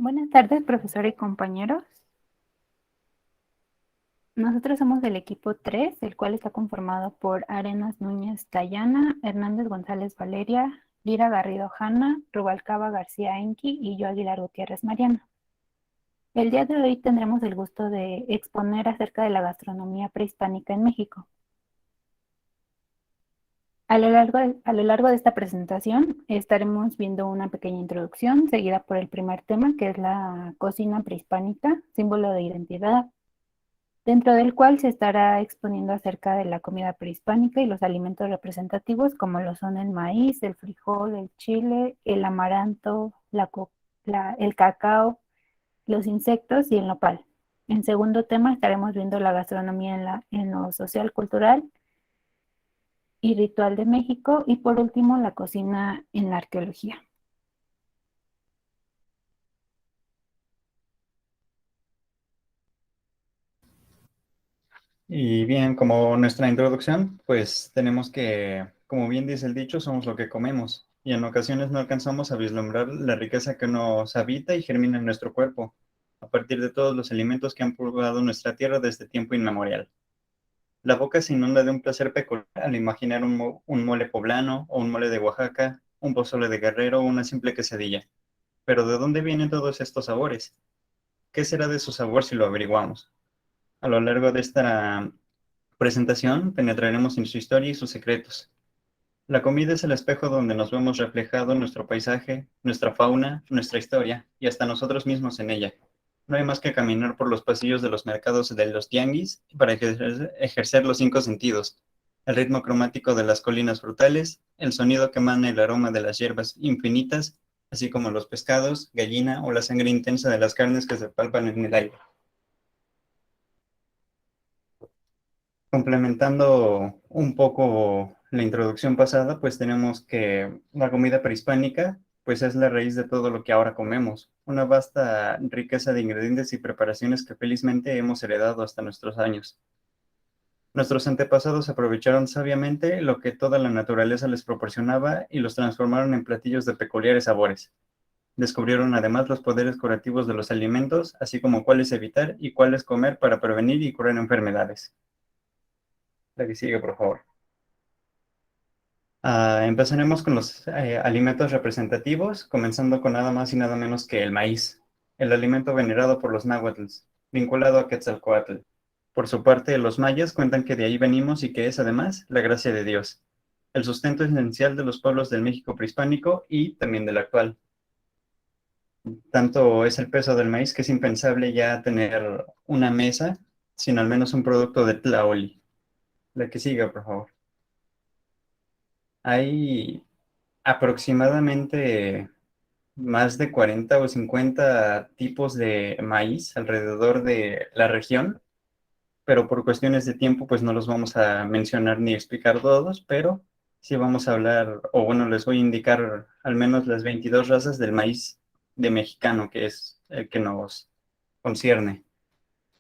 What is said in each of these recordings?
Buenas tardes, profesor y compañeros. Nosotros somos del equipo 3, el cual está conformado por Arenas Núñez Dayana, Hernández González Valeria, Lira Garrido Hanna, Rubalcaba García Enki y yo Aguilar Gutiérrez Mariano. El día de hoy tendremos el gusto de exponer acerca de la gastronomía prehispánica en México. A lo largo de esta presentación estaremos viendo una pequeña introducción, seguida por el primer tema, que es la cocina prehispánica, símbolo de identidad, dentro del cual se estará exponiendo acerca de la comida prehispánica y los alimentos representativos como lo son el maíz, el frijol, el chile, el amaranto, el cacao, los insectos y el nopal. En segundo tema estaremos viendo la gastronomía en lo social, cultural y ritual de México, y por último la cocina en la arqueología. Y bien, como nuestra introducción, pues tenemos que, como bien dice el dicho, somos lo que comemos, y en ocasiones no alcanzamos a vislumbrar la riqueza que nos habita y germina en nuestro cuerpo, a partir de todos los alimentos que han poblado nuestra tierra desde tiempo inmemorial. La boca se inunda de un placer peculiar al imaginar un mole poblano, o un mole de Oaxaca, un pozole de Guerrero o una simple quesadilla. Pero ¿de dónde vienen todos estos sabores? ¿Qué será de su sabor si lo averiguamos? A lo largo de esta presentación penetraremos en su historia y sus secretos. La comida es el espejo donde nos vemos reflejado nuestro paisaje, nuestra fauna, nuestra historia y hasta nosotros mismos en ella. No hay más que caminar por los pasillos de los mercados de los tianguis para ejercer los cinco sentidos: el ritmo cromático de las colinas frutales, el sonido que emana el aroma de las hierbas infinitas, así como los pescados, gallina o la sangre intensa de las carnes que se palpan en el aire. Complementando un poco la introducción pasada, pues tenemos que la comida prehispánica, pues es la raíz de todo lo que ahora comemos, una vasta riqueza de ingredientes y preparaciones que felizmente hemos heredado hasta nuestros años. Nuestros antepasados aprovecharon sabiamente lo que toda la naturaleza les proporcionaba y los transformaron en platillos de peculiares sabores. Descubrieron además los poderes curativos de los alimentos, así como cuáles evitar y cuáles comer para prevenir y curar enfermedades. La que sigue, por favor. Empezaremos con los alimentos representativos, comenzando con nada más y nada menos que el maíz, el alimento venerado por los náhuatls, vinculado a Quetzalcóatl. Por su parte, los mayas cuentan que de ahí venimos y que es, además, la gracia de Dios, el sustento esencial de los pueblos del México prehispánico y también del actual. Tanto es el peso del maíz que es impensable ya tener una mesa sin al menos un producto de tlaoli. La que siga, por favor. Hay aproximadamente más de 40 o 50 tipos de maíz alrededor de la región, pero por cuestiones de tiempo pues no los vamos a mencionar ni explicar todos, pero sí vamos a hablar, o bueno, les voy a indicar al menos las 22 razas del maíz de mexicano, que es el que nos concierne.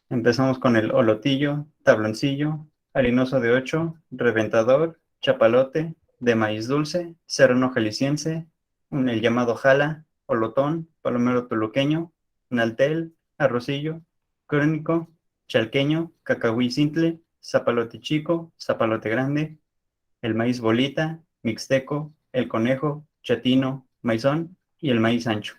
Empezamos con el olotillo, tabloncillo, harinoso de ocho, reventador, chapalote, de maíz dulce, serrano jalisciense, el llamado jala, olotón, palomero toluqueño, naltel, arrocillo, crónico, chalqueño, cacahuí simple, zapalote chico, zapalote grande, el maíz bolita, mixteco, el conejo, chatino, maizón y el maíz ancho.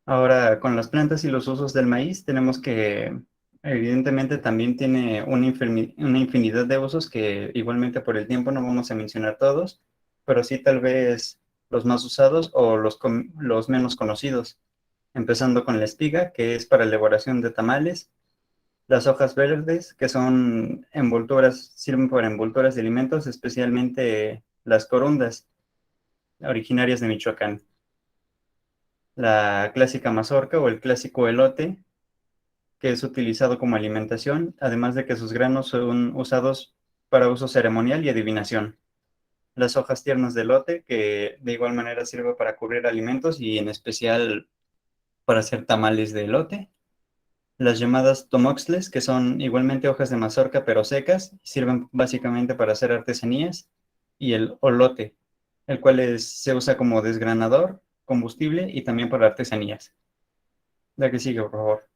Ahora, con las plantas y los usos del maíz, tenemos que, evidentemente, también tiene una infinidad de usos que igualmente por el tiempo no vamos a mencionar todos, pero sí tal vez los más usados o los menos conocidos, empezando con la espiga, que es para elaboración de tamales, las hojas verdes, que son envolturas, sirven para envolturas de alimentos, especialmente las corundas, originarias de Michoacán, la clásica mazorca o el clásico elote, que es utilizado como alimentación, además de que sus granos son usados para uso ceremonial y adivinación. Las hojas tiernas de elote, que de igual manera sirve para cubrir alimentos y en especial para hacer tamales de elote. Las llamadas tomoxtles, que son igualmente hojas de mazorca pero secas, sirven básicamente para hacer artesanías. Y el olote, el cual se usa como desgranador combustible y también para artesanías. La que sigue, por favor.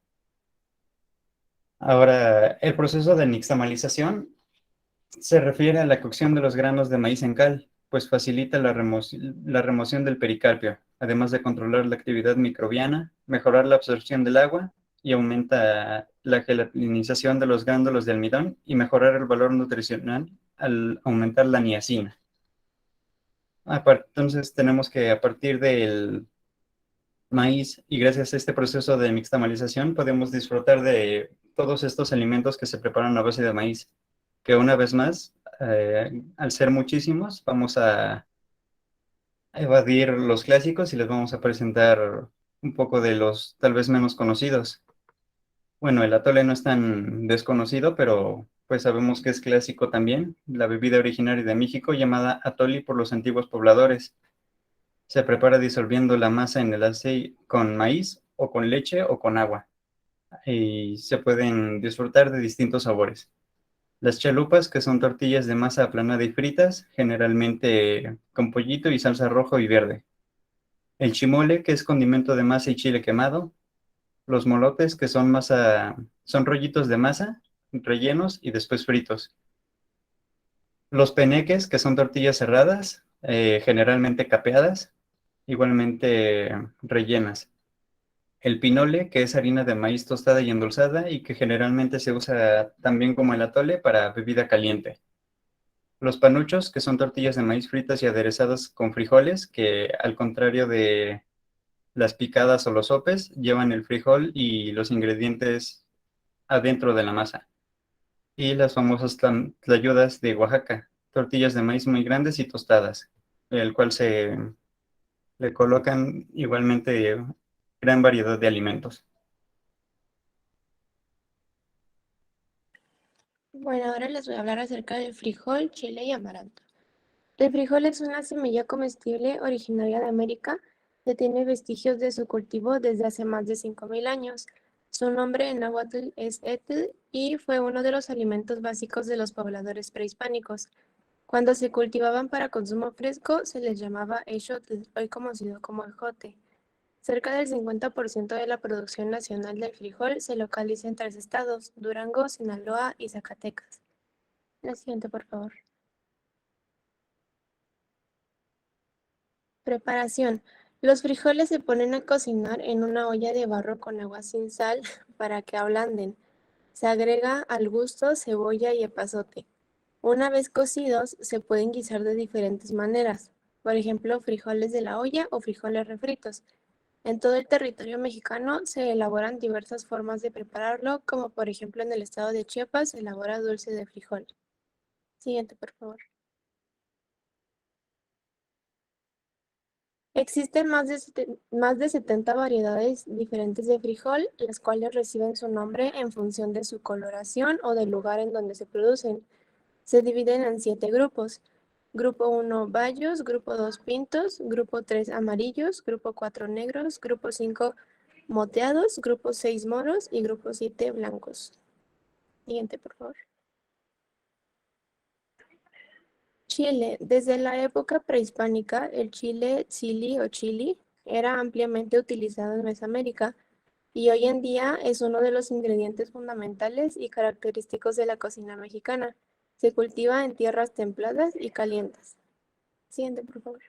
Ahora, el proceso de nixtamalización se refiere a la cocción de los granos de maíz en cal, pues facilita la remoción del pericarpio, además de controlar la actividad microbiana, mejorar la absorción del agua y aumenta la gelatinización de los gránulos de almidón y mejorar el valor nutricional al aumentar la niacina. Entonces tenemos que a partir del maíz y gracias a este proceso de nixtamalización podemos disfrutar de todos estos alimentos que se preparan a base de maíz, que una vez más, al ser muchísimos, vamos a evadir los clásicos y les vamos a presentar un poco de los tal vez menos conocidos. Bueno, el atole no es tan desconocido, pero pues sabemos que es clásico también, la bebida originaria de México llamada atoli por los antiguos pobladores. Se prepara disolviendo la masa en el aceite con maíz o con leche o con agua y se pueden disfrutar de distintos sabores. Las chalupas, que son tortillas de masa aplanada y fritas, generalmente con pollito y salsa rojo y verde. El chimole, que es condimento de masa y chile quemado. Los molotes, que son rollitos de masa, rellenos y después fritos. Los peneques, que son tortillas cerradas, generalmente capeadas, igualmente rellenas. El pinole, que es harina de maíz tostada y endulzada y que generalmente se usa también como el atole para bebida caliente. Los panuchos, que son tortillas de maíz fritas y aderezadas con frijoles, que al contrario de las picadas o los sopes, llevan el frijol y los ingredientes adentro de la masa. Y las famosas tlayudas de Oaxaca, tortillas de maíz muy grandes y tostadas, el cual se le colocan igualmente gran variedad de alimentos. Bueno, ahora les voy a hablar acerca del frijol, chile y amaranto. El frijol es una semilla comestible originaria de América que tiene vestigios de su cultivo desde hace más de 5.000 años. Su nombre en náhuatl es etl y fue uno de los alimentos básicos de los pobladores prehispánicos. Cuando se cultivaban para consumo fresco, se les llamaba exotl, hoy conocido como ejote. Cerca del 50% de la producción nacional del frijol se localiza en tres estados: Durango, Sinaloa y Zacatecas. La siguiente, por favor. Preparación. Los frijoles se ponen a cocinar en una olla de barro con agua sin sal para que ablanden. Se agrega al gusto cebolla y epazote. Una vez cocidos, se pueden guisar de diferentes maneras. Por ejemplo, frijoles de la olla o frijoles refritos. En todo el territorio mexicano se elaboran diversas formas de prepararlo, como por ejemplo en el estado de Chiapas se elabora dulce de frijol. Siguiente, por favor. Existen más de 70 variedades diferentes de frijol, las cuales reciben su nombre en función de su coloración o del lugar en donde se producen. Se dividen en 7 grupos. Grupo 1 bayos, grupo 2 pintos, grupo 3 amarillos, grupo 4 negros, grupo 5 moteados, grupo 6 moros y grupo 7 blancos. Siguiente, por favor. Chile. Desde la época prehispánica, el chile chili o chili era ampliamente utilizado en Mesoamérica y hoy en día es uno de los ingredientes fundamentales y característicos de la cocina mexicana. Se cultiva en tierras templadas y calientes. Siguiente, por favor.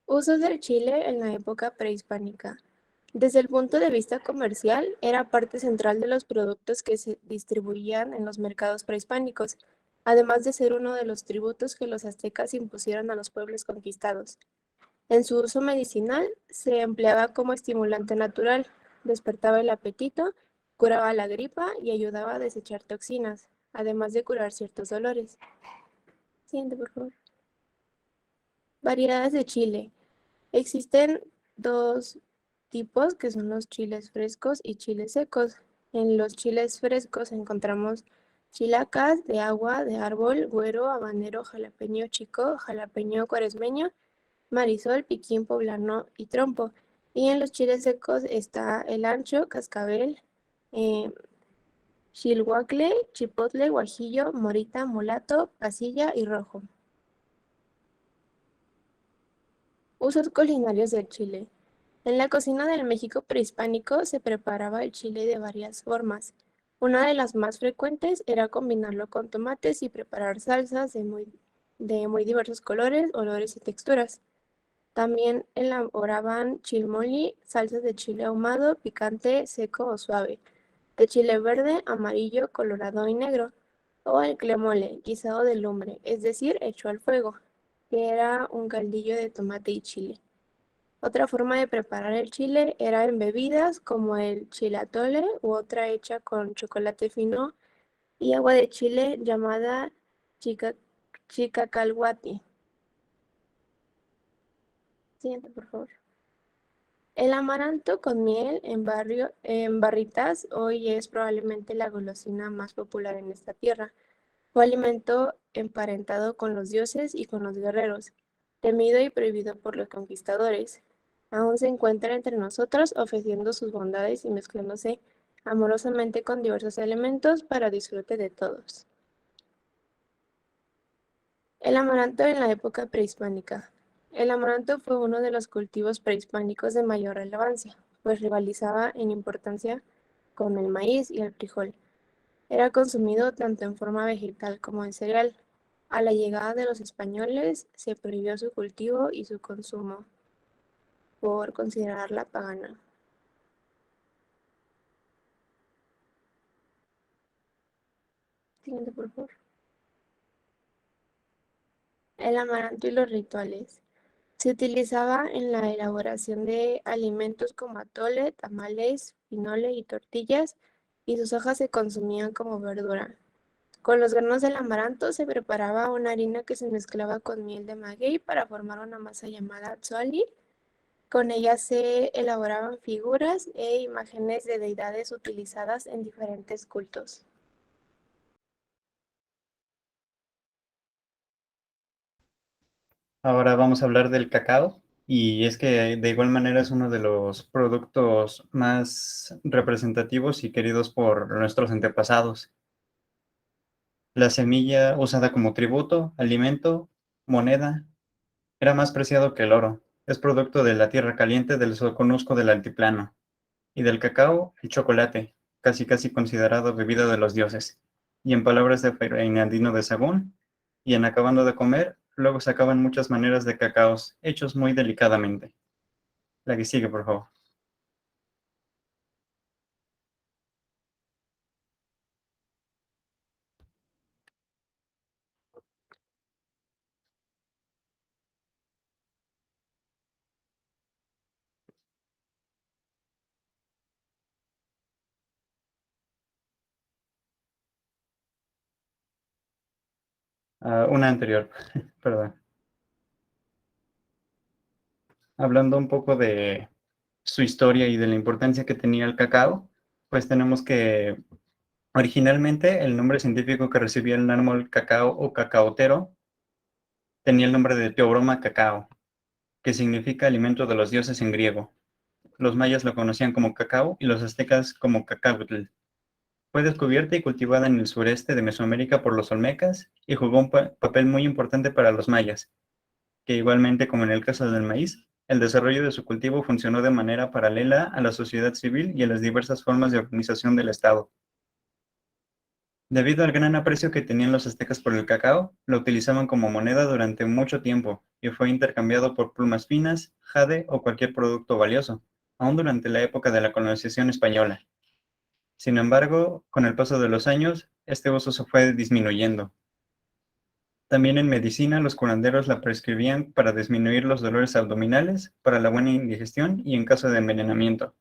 Usos del chile en la época prehispánica. Desde el punto de vista comercial, era parte central de los productos que se distribuían en los mercados prehispánicos, además de ser uno de los tributos que los aztecas impusieron a los pueblos conquistados. En su uso medicinal, se empleaba como estimulante natural, despertaba el apetito, curaba la gripa y ayudaba a desechar toxinas, además de curar ciertos dolores. Siguiente, por favor. Variedades de chile. Existen dos tipos que son los chiles frescos y chiles secos. En los chiles frescos encontramos chilacas de agua, de árbol, güero, habanero, jalapeño chico, jalapeño cuaresmeño, marisol, piquín poblano y trompo. Y en los chiles secos está el ancho, cascabel, eh, chilhuacle, chipotle, guajillo, morita, mulato, pasilla y rojo. Usos culinarios del chile. En la cocina del México prehispánico se preparaba el chile de varias formas. Una de las más frecuentes era combinarlo con tomates y preparar salsas de muy diversos colores, olores y texturas. También elaboraban chilmolli, salsas de chile ahumado, picante, seco o suave, de chile verde, amarillo, colorado y negro, o el clemole, guisado de lumbre, es decir, hecho al fuego, que era un caldillo de tomate y chile. Otra forma de preparar el chile era en bebidas como el chile atole u otra hecha con chocolate fino y agua de chile llamada chica, chicacalhuati. Siguiente, por favor. El amaranto con miel en barritas hoy es probablemente la golosina más popular en esta tierra. Fue alimento emparentado con los dioses y con los guerreros, temido y prohibido por los conquistadores. Aún se encuentra entre nosotros ofreciendo sus bondades y mezclándose amorosamente con diversos elementos para disfrute de todos. El amaranto en la época prehispánica. El amaranto fue uno de los cultivos prehispánicos de mayor relevancia, pues rivalizaba en importancia con el maíz y el frijol. Era consumido tanto en forma vegetal como en cereal. A la llegada de los españoles se prohibió su cultivo y su consumo por considerarla pagana. Siguiente, por favor. El amaranto y los rituales. Se utilizaba en la elaboración de alimentos como atole, tamales, pinole y tortillas, y sus hojas se consumían como verdura. Con los granos del amaranto se preparaba una harina que se mezclaba con miel de maguey para formar una masa llamada tzoali. Con ella se elaboraban figuras e imágenes de deidades utilizadas en diferentes cultos. Ahora vamos a hablar del cacao, y es que de igual manera es uno de los productos más representativos y queridos por nuestros antepasados. La semilla usada como tributo, alimento, moneda, era más preciado que el oro. Es producto de la tierra caliente del Soconusco del altiplano, y del cacao, el chocolate, casi casi considerado bebida de los dioses. Y en palabras de Reinaldino de Sagún, y en acabando de comer, luego sacaban muchas maneras de cacaos, hechos muy delicadamente. La que sigue, por favor. Una anterior, perdón. Hablando un poco de su historia y de la importancia que tenía el cacao, pues tenemos que originalmente el nombre científico que recibía el árbol cacao o cacaotero tenía el nombre de Teobroma cacao, que significa alimento de los dioses en griego. Los mayas lo conocían como cacao y los aztecas como cacautl. Fue descubierta y cultivada en el sureste de Mesoamérica por los olmecas y jugó un papel muy importante para los mayas, que igualmente como en el caso del maíz, el desarrollo de su cultivo funcionó de manera paralela a la sociedad civil y a las diversas formas de organización del Estado. Debido al gran aprecio que tenían los aztecas por el cacao, lo utilizaban como moneda durante mucho tiempo y fue intercambiado por plumas finas, jade o cualquier producto valioso, aún durante la época de la colonización española. Sin embargo, con el paso de los años, este uso se fue disminuyendo. También en medicina, los curanderos la prescribían para disminuir los dolores abdominales, para la buena indigestión y en caso de envenenamiento.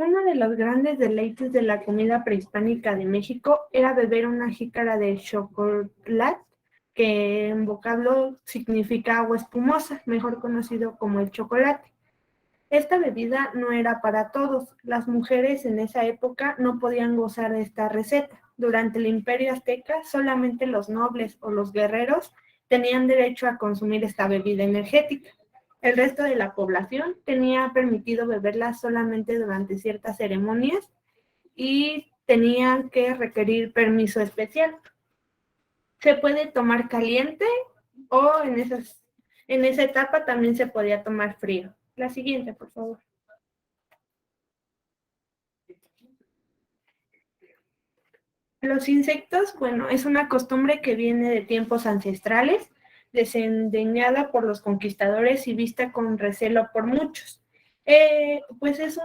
Uno de los grandes deleites de la comida prehispánica de México era beber una jícara de chocolate, que en vocablo significa agua espumosa, mejor conocido como el chocolate. Esta bebida no era para todos. Las mujeres en esa época no podían gozar de esta receta. Durante el Imperio Azteca, solamente los nobles o los guerreros tenían derecho a consumir esta bebida energética. El resto de la población tenía permitido beberla solamente durante ciertas ceremonias y tenían que requerir permiso especial. Se puede tomar caliente o en esa etapa también se podía tomar frío. La siguiente, por favor. Los insectos, bueno, es una costumbre que viene de tiempos ancestrales, desendeñada por los conquistadores y vista con recelo por muchos. Pues es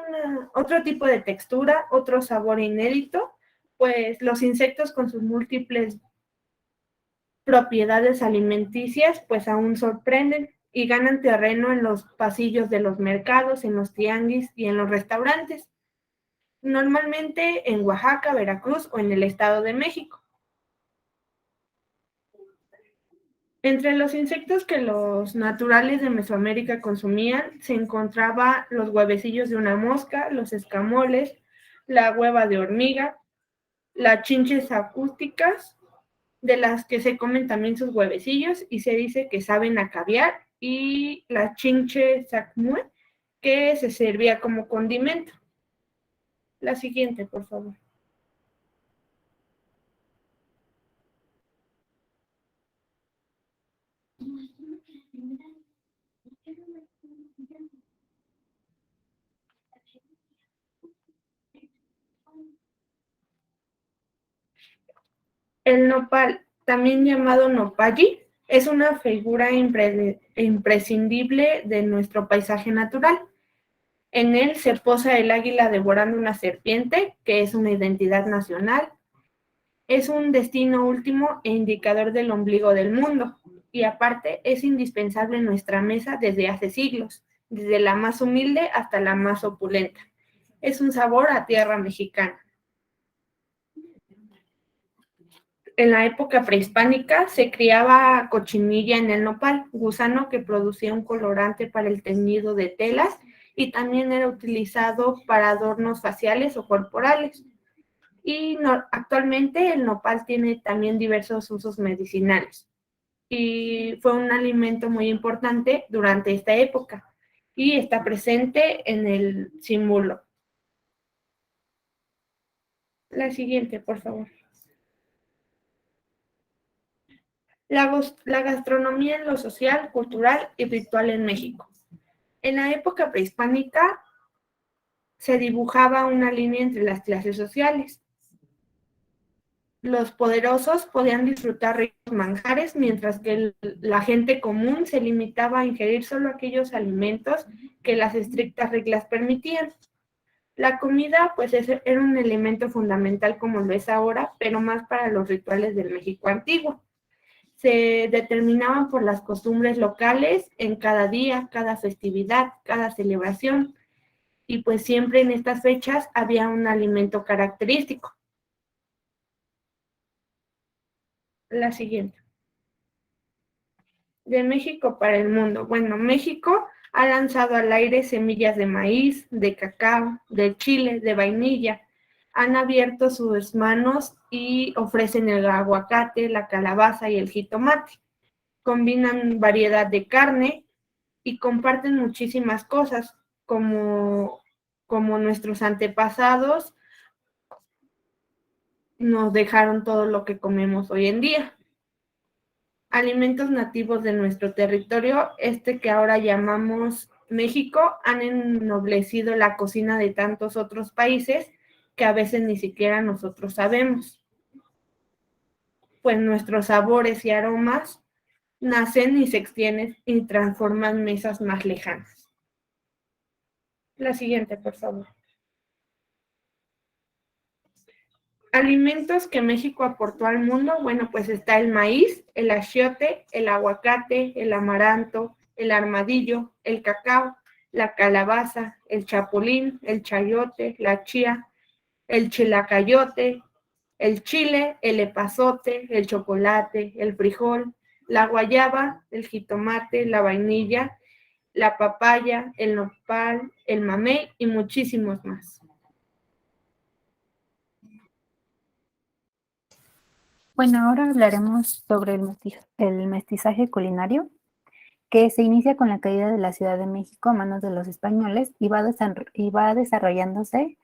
otro tipo de textura, otro sabor inédito, pues los insectos con sus múltiples propiedades alimenticias, pues aún sorprenden y ganan terreno en los pasillos de los mercados, en los tianguis y en los restaurantes, normalmente en Oaxaca, Veracruz o en el Estado de México. Entre los insectos que los naturales de Mesoamérica consumían se encontraba los huevecillos de una mosca, los escamoles, la hueva de hormiga, las chinches acústicas, de las que se comen también sus huevecillos y se dice que saben a caviar, y la chinche sacmue, que se servía como condimento. La siguiente, por favor. El nopal, también llamado nopalli, es una figura imprescindible de nuestro paisaje natural. En él se posa el águila devorando una serpiente, que es una identidad nacional. Es un destino último e indicador del ombligo del mundo. Y aparte es indispensable en nuestra mesa desde hace siglos, desde la más humilde hasta la más opulenta. Es un sabor a tierra mexicana. En la época prehispánica se criaba cochinilla en el nopal, gusano que producía un colorante para el teñido de telas y también era utilizado para adornos faciales o corporales. Y actualmente el nopal tiene también diversos usos medicinales y fue un alimento muy importante durante esta época y está presente en el símbolo. La siguiente, por favor. La gastronomía en lo social, cultural y ritual en México. En la época prehispánica se dibujaba una línea entre las clases sociales. Los poderosos podían disfrutar ricos manjares, mientras que la gente común se limitaba a ingerir solo aquellos alimentos que las estrictas reglas permitían. La comida, pues, era un elemento fundamental como lo es ahora, pero más para los rituales del México antiguo. Se determinaban por las costumbres locales en cada día, cada festividad, cada celebración, y pues siempre en estas fechas había un alimento característico. La siguiente. De México para el mundo. Bueno, México ha lanzado al aire semillas de maíz, de cacao, de chile, de vainilla. Han abierto sus manos y ofrecen el aguacate, la calabaza y el jitomate. Combinan variedad de carne y comparten muchísimas cosas, como nuestros antepasados nos dejaron todo lo que comemos hoy en día. Alimentos nativos de nuestro territorio, que ahora llamamos México, han ennoblecido la cocina de tantos otros países que a veces ni siquiera nosotros sabemos. Pues nuestros sabores y aromas nacen y se extienden y transforman mesas más lejanas. La siguiente, por favor. Alimentos que México aportó al mundo, bueno, pues está el maíz, el achiote, el aguacate, el amaranto, el armadillo, el cacao, la calabaza, el chapulín, el chayote, la chía, el chilacayote, el chile, el epazote, el chocolate, el frijol, la guayaba, el jitomate, la vainilla, la papaya, el nopal, el mamey y muchísimos más. Bueno, ahora hablaremos sobre el mestizaje culinario, que se inicia con la caída de la Ciudad de México a manos de los españoles y va desarrollándose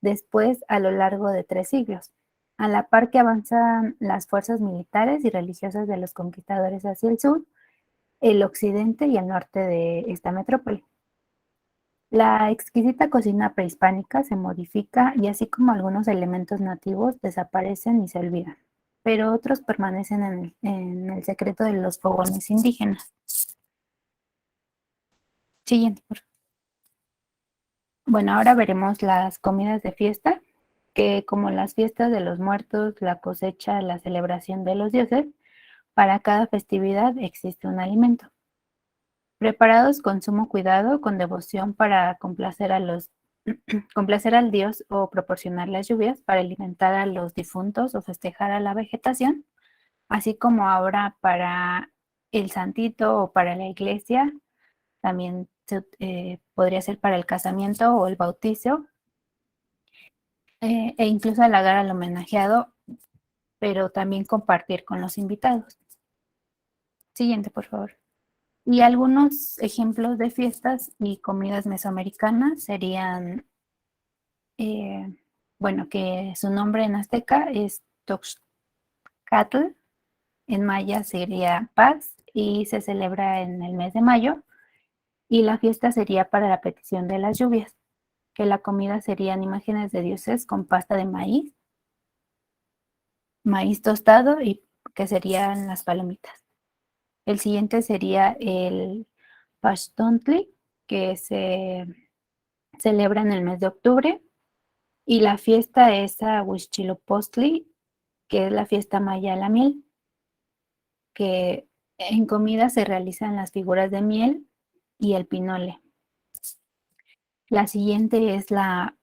después a lo largo de 3 siglos, a la par que avanzan las fuerzas militares y religiosas de los conquistadores hacia el sur, el occidente y el norte de esta metrópoli. La exquisita cocina prehispánica se modifica y así como algunos elementos nativos desaparecen y se olvidan, pero otros permanecen en el secreto de los fogones indígenas. Siguiente, por favor. Bueno, ahora veremos las comidas de fiesta, que como las fiestas de los muertos, la cosecha, la celebración de los dioses, para cada festividad existe un alimento. Preparados con sumo cuidado, con devoción para complacer al dios o proporcionar las lluvias, para alimentar a los difuntos o festejar a la vegetación, así como ahora para el santito o para la iglesia, también podría ser para el casamiento o el bautizo, e incluso halagar al homenajeado, pero también compartir con los invitados. Siguiente, por favor. Y algunos ejemplos de fiestas y comidas mesoamericanas serían, bueno, que su nombre en azteca es Toxcatl, en maya sería Paz y se celebra en el mes de mayo. Y la fiesta sería para la petición de las lluvias, que la comida serían imágenes de dioses con pasta de maíz tostado y que serían las palomitas. El siguiente sería el Paxtontli, que se celebra en el mes de octubre, y la fiesta es a Huitzilopochtli, que es la fiesta maya de la miel, que en comida se realizan las figuras de miel y el pinole. La siguiente es la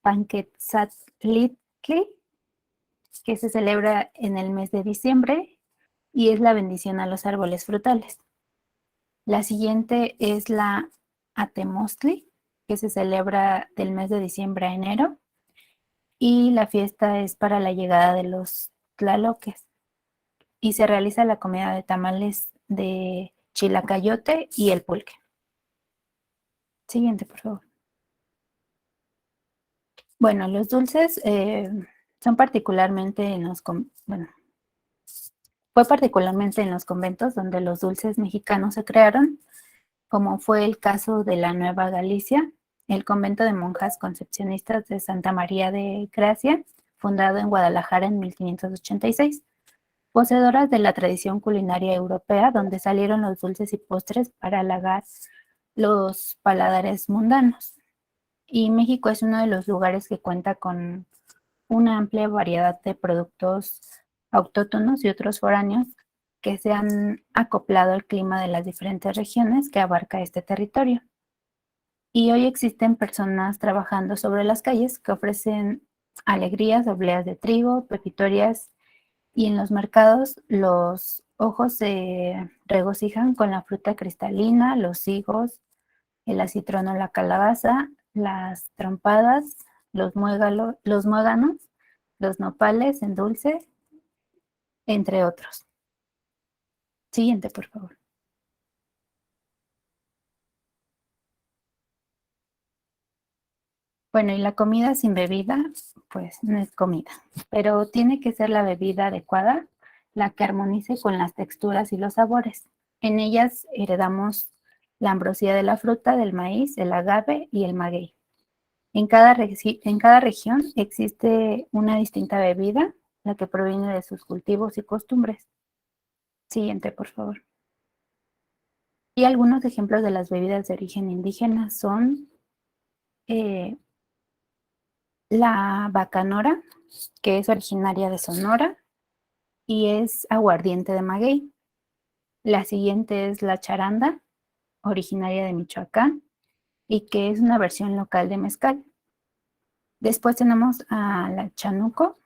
Panquetzaltli, que se celebra en el mes de diciembre y es la bendición a los árboles frutales. La siguiente es la Atemostli, que se celebra del mes de diciembre a enero y la fiesta es para la llegada de los tlaloques y se realiza la comida de tamales de chilacayote y el pulque. Siguiente, por favor. Bueno, los dulces son particularmente fue particularmente en los conventos donde los dulces mexicanos se crearon, como fue el caso de la Nueva Galicia, el convento de monjas concepcionistas de Santa María de Gracia, fundado en Guadalajara en 1586, poseedoras de la tradición culinaria europea, donde salieron los dulces y postres para halagar los paladares mundanos. Y México es uno de los lugares que cuenta con una amplia variedad de productos autóctonos y otros foráneos que se han acoplado al clima de las diferentes regiones que abarca este territorio. Y hoy existen personas trabajando sobre las calles que ofrecen alegrías, obleas de trigo, pepitorias, y en los mercados los ojos se regocijan con la fruta cristalina, los higos, el acitrón o la calabaza, las trompadas, los muéganos, los nopales en dulce, entre otros. Siguiente, por favor. Bueno, y la comida sin bebida, pues no es comida, pero tiene que ser la bebida adecuada, la que armonice con las texturas y los sabores. En ellas heredamos la ambrosía de la fruta, del maíz, el agave y el maguey. En cada región existe una distinta bebida, la que proviene de sus cultivos y costumbres. Siguiente, por favor. Y algunos ejemplos de las bebidas de origen indígena son la bacanora, que es originaria de Sonora y es aguardiente de maguey. La siguiente es la charanda, originaria de Michoacán y que es una versión local de mezcal. Después tenemos a la chanuco,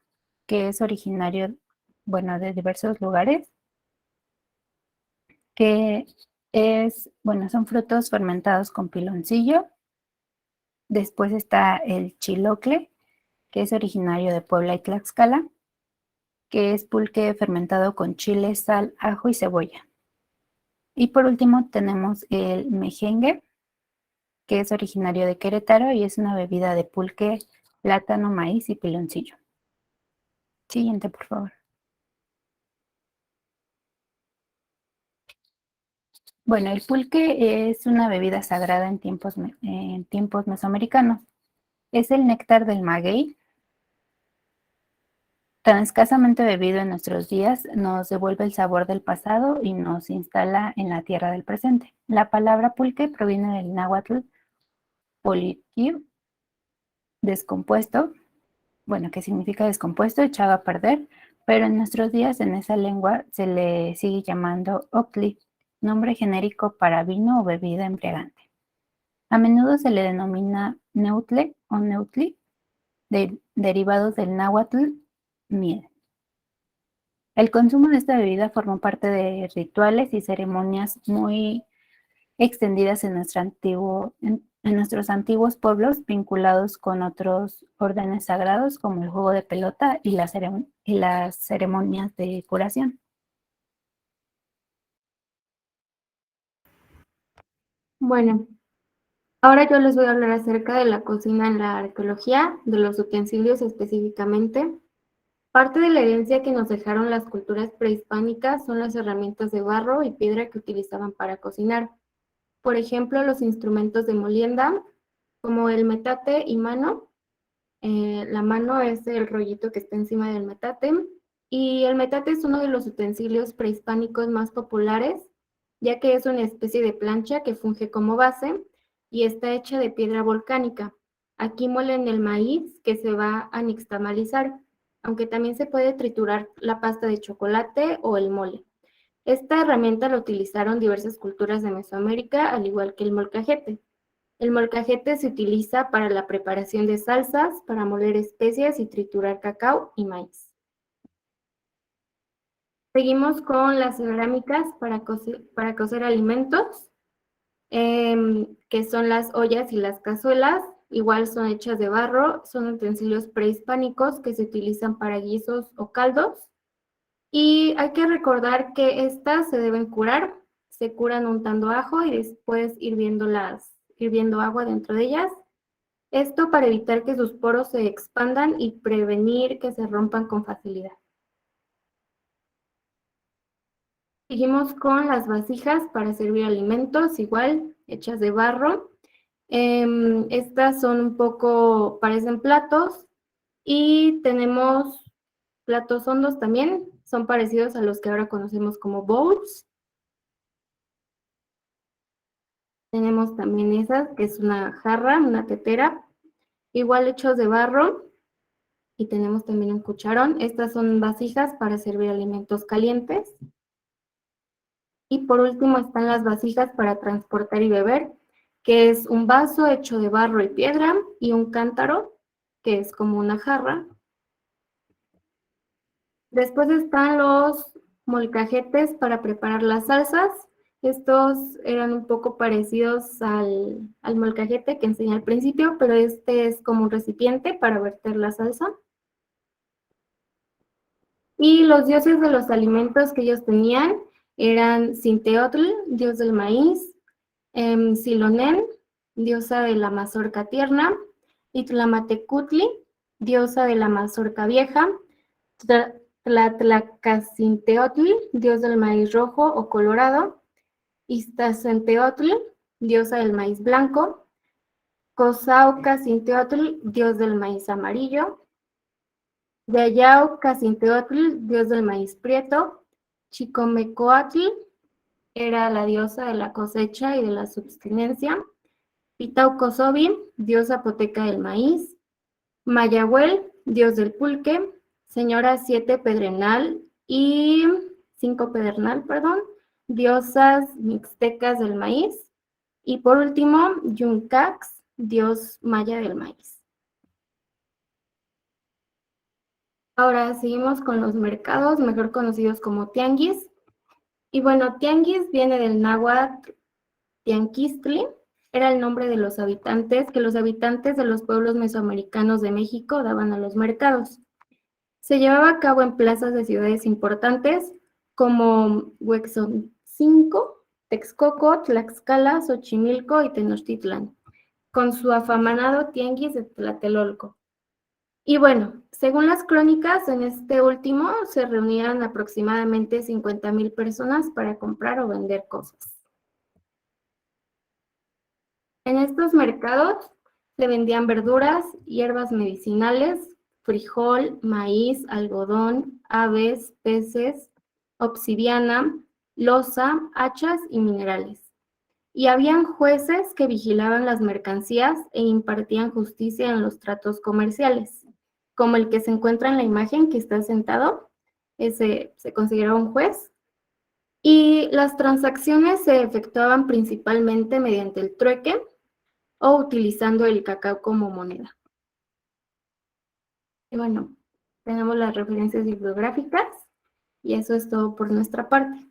que es originario, bueno, de diversos lugares, que son frutos fermentados con piloncillo. Después está el chilocle, que es originario de Puebla y Tlaxcala, que es pulque fermentado con chile, sal, ajo y cebolla. Y por último tenemos el mejengue, que es originario de Querétaro y es una bebida de pulque, plátano, maíz y piloncillo. Siguiente, por favor. Bueno, el pulque es una bebida sagrada en tiempos mesoamericanos. Es el néctar del maguey. Tan escasamente bebido en nuestros días, nos devuelve el sabor del pasado y nos instala en la tierra del presente. La palabra pulque proviene del náhuatl poliquir, descompuesto, bueno, que significa descompuesto, echado a perder, pero en nuestros días en esa lengua se le sigue llamando octli, nombre genérico para vino o bebida embriagante. A menudo se le denomina neutle o neutli, derivados del náhuatl miel. El consumo de esta bebida formó parte de rituales y ceremonias muy extendidas en nuestros antiguos pueblos vinculados con otros órdenes sagrados como el juego de pelota y las ceremonias de curación. Bueno, ahora yo les voy a hablar acerca de la cocina en la arqueología, de los utensilios específicamente. Parte de la herencia que nos dejaron las culturas prehispánicas son las herramientas de barro y piedra que utilizaban para cocinar. Por ejemplo, los instrumentos de molienda, como el metate y mano. La mano es el rollito que está encima del metate. Y el metate es uno de los utensilios prehispánicos más populares, ya que es una especie de plancha que funge como base y está hecha de piedra volcánica. Aquí molen el maíz que se va a nixtamalizar, aunque también se puede triturar la pasta de chocolate o el mole. Esta herramienta la utilizaron diversas culturas de Mesoamérica, al igual que el molcajete. El molcajete se utiliza para la preparación de salsas, para moler especias y triturar cacao y maíz. Seguimos con las cerámicas para cocer alimentos, que son las ollas y las cazuelas. Igual son hechas de barro, son utensilios prehispánicos que se utilizan para guisos o caldos. Y hay que recordar que estas se deben curar. Se curan untando ajo y después hirviendo agua dentro de ellas. Esto para evitar que sus poros se expandan y prevenir que se rompan con facilidad. Seguimos con las vasijas para servir alimentos, igual, hechas de barro. Estas parecen platos, y tenemos platos hondos también, son parecidos a los que ahora conocemos como bowls. Tenemos también esas, que es una jarra, una tetera, igual hechos de barro. Y tenemos también un cucharón. Estas son vasijas para servir alimentos calientes. Y por último están las vasijas para transportar y beber, que es un vaso hecho de barro y piedra, y un cántaro, que es como una jarra. Después están los molcajetes para preparar las salsas. Estos eran un poco parecidos al molcajete que enseñé al principio, pero este es como un recipiente para verter la salsa. Y los dioses de los alimentos que ellos tenían eran Cinteotl, dios del maíz, Silonén, diosa de la mazorca tierna, y Tlamatecutli, diosa de la mazorca vieja, Tlatlacacinteotl, dios del maíz rojo o colorado, Iztacenteotl, diosa del maíz blanco, Cosaucacinteotl, dios del maíz amarillo, Yayaucacinteotl, dios del maíz prieto, Chicomecoatl era la diosa de la cosecha y de la subsistencia, Pitaucosobi, dios zapoteca del maíz, Mayahuel, dios del pulque, Señora 7 Pedernal y 5 Pedernal, diosas mixtecas del maíz, y por último, Yuncax, dios maya del maíz. Ahora seguimos con los mercados, mejor conocidos como tianguis. Y bueno, tianguis viene del náhuatl tianquistli, era el nombre de los habitantes, que los habitantes de los pueblos mesoamericanos de México daban a los mercados. Se llevaba a cabo en plazas de ciudades importantes como Huexoncinco, Texcoco, Tlaxcala, Xochimilco y Tenochtitlan, con su afamado tianguis de Tlatelolco. Y bueno, según las crónicas, en este último se reunían aproximadamente 50,000 personas para comprar o vender cosas. En estos mercados se vendían verduras, hierbas medicinales, frijol, maíz, algodón, aves, peces, obsidiana, loza, hachas y minerales. Y habían jueces que vigilaban las mercancías e impartían justicia en los tratos comerciales, como el que se encuentra en la imagen que está sentado, ese se considera un juez. Y las transacciones se efectuaban principalmente mediante el trueque o utilizando el cacao como moneda. Y bueno, tenemos las referencias bibliográficas y eso es todo por nuestra parte.